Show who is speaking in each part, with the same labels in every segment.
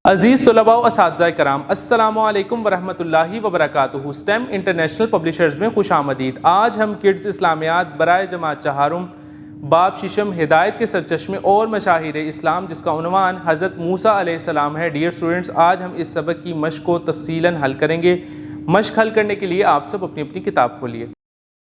Speaker 1: عزیز طلباء و اساتذہ کرام، السلام علیکم ورحمۃ اللہ وبرکاتہ۔ سٹیم انٹرنیشنل پبلیشرز میں خوش آمدید۔ آج ہم کڈز اسلامیات برائے جماعت چہارم باب ششم ہدایت کے سرچشمے اور مشاہیر اسلام، جس کا عنوان حضرت موسیٰ علیہ السلام ہے۔ ڈیئر اسٹوڈنٹس، آج ہم اس سبق کی مشق کو تفصیلاً حل کریں گے۔ مشق حل کرنے کے لیے آپ سب اپنی اپنی کتاب کھولیے۔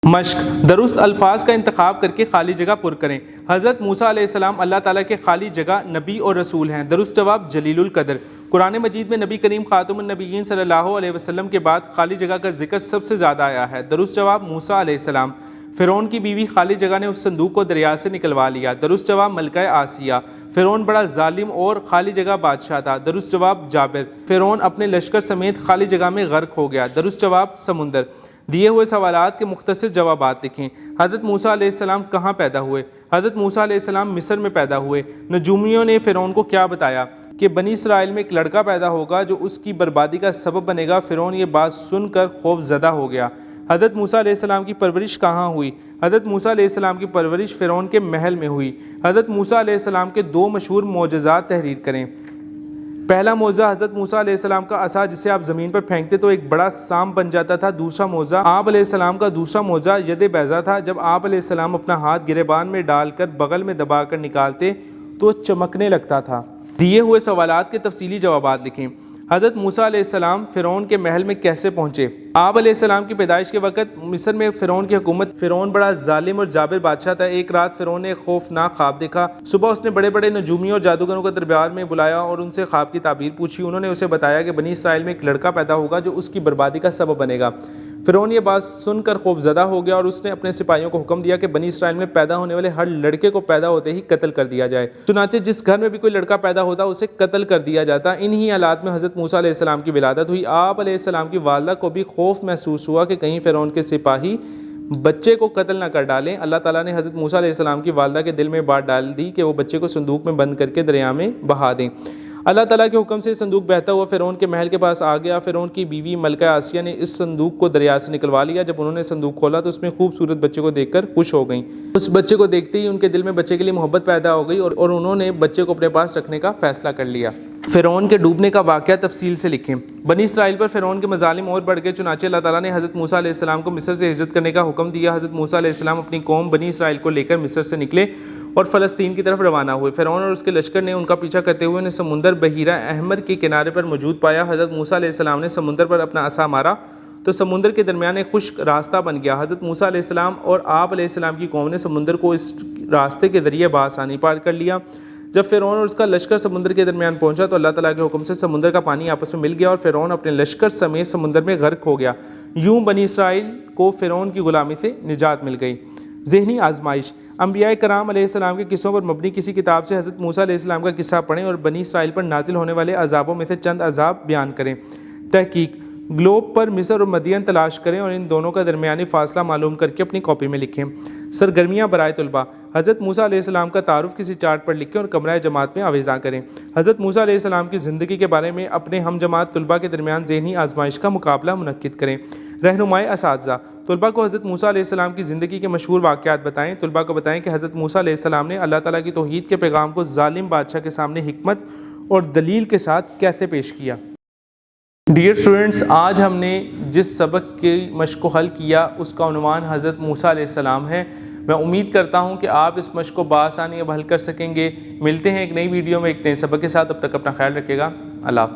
Speaker 1: مشق: درست الفاظ کا انتخاب کر کے خالی جگہ پر کریں۔ حضرت موسیٰ علیہ السلام اللہ تعالیٰ کے خالی جگہ نبی اور رسول ہیں۔ درست جواب: جلیل القدر۔ قرآن مجید میں نبی کریم خاتم النبیین صلی اللہ علیہ وسلم کے بعد خالی جگہ کا ذکر سب سے زیادہ آیا ہے۔ درست جواب: موسیٰ علیہ السلام۔ فرعون کی بیوی خالی جگہ نے اس صندوق کو دریا سے نکلوا لیا۔ درست جواب: ملکہ آسیہ۔ فرعون بڑا ظالم اور خالی جگہ بادشاہ تھا۔ درست جواب: جابر۔ فرعون اپنے لشکر سمیت خالی جگہ میں غرق ہو گیا۔ درست جواب: سمندر۔ دیے ہوئے سوالات کے مختصر جوابات لکھیں۔ حضرت موسیٰ علیہ السلام کہاں پیدا ہوئے؟ حضرت موسیٰ علیہ السلام مصر میں پیدا ہوئے۔ نجومیوں نے فرعون کو کیا بتایا؟ کہ بنی اسرائیل میں ایک لڑکا پیدا ہوگا جو اس کی بربادی کا سبب بنے گا۔ فرعون یہ بات سن کر خوف زدہ ہو گیا۔ حضرت موسیٰ علیہ السلام کی پرورش کہاں ہوئی؟ حضرت موسیٰ علیہ السلام کی پرورش فرعون کے محل میں ہوئی۔ حضرت موسیٰ علیہ السلام کے دو مشہور معجزات تحریر کریں۔ پہلا معجزہ حضرت موسیٰ علیہ السلام کا عصا، جسے آپ زمین پر پھینکتے تو ایک بڑا سانپ بن جاتا تھا۔ دوسرا معجزہ آپ علیہ السلام کا دوسرا معجزہ ید بیضا تھا۔ جب آپ علیہ السلام اپنا ہاتھ گریبان میں ڈال کر بغل میں دبا کر نکالتے تو چمکنے لگتا تھا۔ دیے ہوئے سوالات کے تفصیلی جوابات لکھیں۔ حضرت موسیٰ علیہ السلام فرعون کے محل میں کیسے پہنچے؟ آپ علیہ السلام کی پیدائش کے وقت مصر میں فرعون کی حکومت۔ فرعون بڑا ظالم اور جابر بادشاہ تھا۔ ایک رات فرعون نے ایک خوفناک خواب دیکھا۔ صبح اس نے بڑے بڑے نجومیوں اور جادوگروں کو دربار میں بلایا اور ان سے خواب کی تعبیر پوچھی۔ انہوں نے اسے بتایا کہ بنی اسرائیل میں ایک لڑکا پیدا ہوگا جو اس کی بربادی کا سبب بنے گا۔ فرعون یہ بات سن کر خوف زدہ ہو گیا اور اس نے اپنے سپاہیوں کو حکم دیا کہ بنی اسرائیل میں پیدا ہونے والے ہر لڑکے کو پیدا ہوتے ہی قتل کر دیا جائے۔ چنانچہ جس گھر میں بھی کوئی لڑکا پیدا ہوتا اسے قتل کر دیا جاتا۔ انہی حالات میں حضرت موسیٰ علیہ السلام کی ولادت ہوئی۔ آپ علیہ السلام کی والدہ کو بھی خوف محسوس ہوا کہ کہیں فرعون کے سپاہی بچے کو قتل نہ کر ڈالیں۔ اللہ تعالیٰ نے حضرت موسیٰ علیہ السلام کی والدہ کے دل میں بات ڈال دی کہ وہ بچے کو صندوق میں بند کر کے دریا میں بہا دیں۔ اللہ تعالیٰ کے حکم سے صندوق بہتا ہوا فرعون کے محل کے پاس آ گیا۔ فرعون کی بیوی ملکہ آسیہ نے اس صندوق کو دریا سے نکلوا لیا۔ جب انہوں نے صندوق کھولا تو اس میں خوبصورت بچے کو دیکھ کر خوش ہو گئیں۔ اس بچے کو دیکھتے ہی ان کے دل میں بچے کے لیے محبت پیدا ہو گئی اور انہوں نے بچے کو اپنے پاس رکھنے کا فیصلہ کر لیا۔ فرعون کے ڈوبنے کا واقعہ تفصیل سے لکھیں۔ بنی اسرائیل پر فرعون کے مظالم اور بڑھ گئے، چنانچہ اللہ تعالیٰ نے حضرت موسیٰ علیہ السلام کو مصر سے ہجرت کرنے کا حکم دیا۔ حضرت موسیٰ علیہ السلام اپنی قوم بنی اسرائیل کو لے کر مصر سے نکلے اور فلسطین کی طرف روانہ ہوئے۔ فرعون اور اس کے لشکر نے ان کا پیچھا کرتے ہوئے انہیں سمندر بحیرہ احمر کے کنارے پر موجود پایا۔ حضرت موسیٰ علیہ السلام نے سمندر پر اپنا عصا مارا تو سمندر کے درمیان ایک خشک راستہ بن گیا۔ حضرت موسیٰ علیہ السلام اور آپ علیہ السلام کی قوم نے سمندر کو اس راستے کے ذریعے بآسانی پار کر لیا۔ جب فرعون اور اس کا لشکر سمندر کے درمیان پہنچا تو اللہ تعالیٰ کے حکم سے سمندر کا پانی آپس میں مل گیا اور فرعون اپنے لشکر سمیت سمندر میں غرق ہو گیا۔ یوں بنی اسرائیل کو فرعون کی غلامی سے نجات مل گئی۔ ذہنی آزمائش: انبیاء کرام علیہ السلام کے قصوں پر مبنی کسی کتاب سے حضرت موسیٰ علیہ السلام کا قصہ پڑھیں اور بنی اسرائیل پر نازل ہونے والے عذابوں میں سے چند عذاب بیان کریں۔ تحقیق: گلوب پر مصر اور مدین تلاش کریں اور ان دونوں کا درمیانی فاصلہ معلوم کر کے اپنی کاپی میں لکھیں۔ سرگرمیاں برائے طلباء: حضرت موسیٰ علیہ السلام کا تعارف کسی چارٹ پر لکھیں اور کمرہ جماعت میں آویزاں کریں۔ حضرت موسیٰ علیہ السلام کی زندگی کے بارے میں اپنے ہم جماعت طلباء کے درمیان ذہنی آزمائش کا مقابلہ منعقد کریں۔ رہنمائی اساتذہ: طلباء کو حضرت موسیٰ علیہ السلام کی زندگی کے مشہور واقعات بتائیں۔ طلباء کو بتائیں کہ حضرت موسیٰ علیہ السلام نے اللہ تعالیٰ کی توحید کے پیغام کو ظالم بادشاہ کے سامنے حکمت اور دلیل کے ساتھ کیسے پیش کیا۔ ڈیئر اسٹوڈنٹس، آج ہم نے جس سبق کی مشق کو حل کیا اس کا عنوان حضرت موسیٰ علیہ السلام ہے۔ میں امید کرتا ہوں کہ آپ اس مشق کو بآسانی اب حل کر سکیں گے۔ ملتے ہیں ایک نئی ویڈیو میں ایک نئے سبق کے ساتھ۔ اب تک اپنا خیال رکھیے گا۔ اللہ حافظ۔